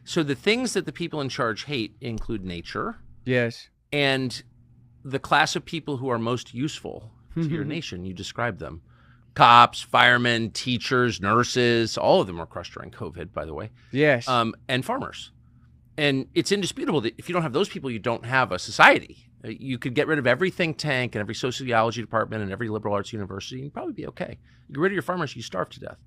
So the things that the people in charge hate include nature. Yes. And the class of people who are most useful to your nation. You describe them. Cops, firemen, teachers, nurses, all of them were crushed during COVID, by the way. Yes. And farmers. And it's indisputable that if you don't have those people, you don't have a society. You could get rid of every think tank and every sociology department and every liberal arts university and probably be okay. You get rid of your farmers, you starve to death.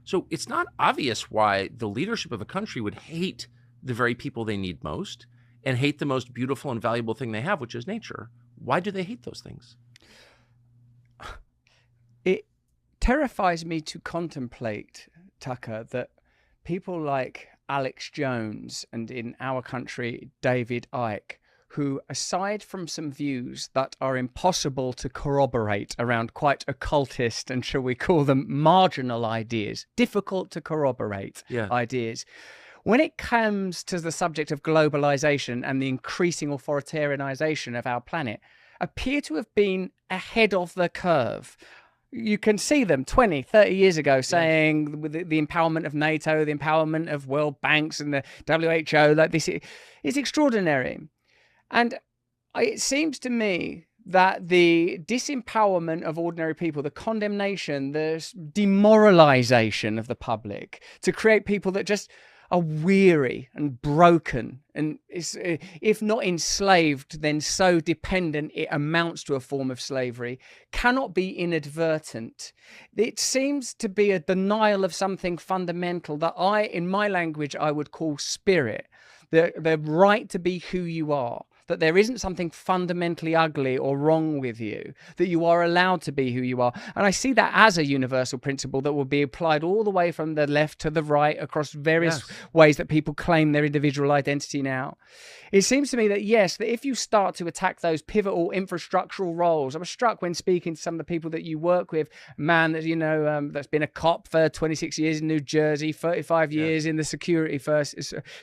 So it's not obvious why the leadership of a country would hate the very people they need most and hate the most beautiful and valuable thing they have, which is nature. Why do they hate those things? It terrifies me to contemplate, Tucker, that people like Alex Jones and in our country, David Icke, who, aside from some views that are impossible to corroborate around quite occultist and, shall we call them, marginal ideas, difficult to corroborate ideas, when it comes to the subject of globalization and the increasing authoritarianization of our planet, appear to have been ahead of the curve. You can see them 20, 30 years ago saying with the empowerment of NATO, the empowerment of world banks and the WHO, like this is extraordinary. And it seems to me that the disempowerment of ordinary people, the condemnation, the demoralization of the public to create people that just are weary and broken and if not enslaved, then so dependent it amounts to a form of slavery, cannot be inadvertent. It seems to be a denial of something fundamental that in my language, I would call spirit, the right to be who you are. That there isn't something fundamentally ugly or wrong with you, that you are allowed to be who you are. And I see that as a universal principle that will be applied all the way from the left to the right across various ways that people claim their individual identity now. It seems to me that, yes, that if you start to attack those pivotal infrastructural roles, I was struck when speaking to some of the people that you work with, a man that, that's been a cop for 26 years in New Jersey, 35 years in the security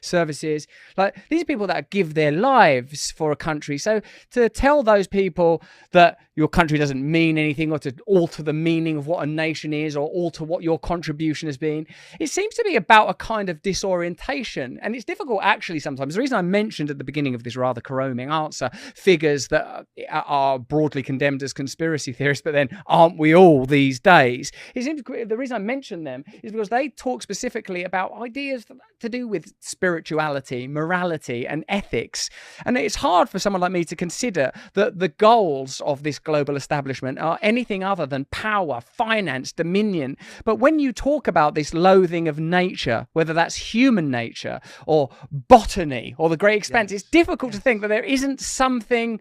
services. Like, these are people that give their lives for a country. So to tell those people that your country doesn't mean anything, or to alter the meaning of what a nation is, or alter what your contribution has been, it seems to be about a kind of disorientation. And it's difficult actually sometimes. The reason I mentioned at the beginning of this rather caroming answer figures that are broadly condemned as conspiracy theorists, but then aren't we all these days? The reason I mention them is because they talk specifically about ideas to do with spirituality, morality, and ethics. And it's hard for someone like me to consider that the goals of this global establishment are anything other than power, finance, dominion. But when you talk about this loathing of nature, whether that's human nature or botany or the great expanse, it's difficult to think that there isn't something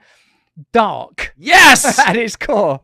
dark at its core.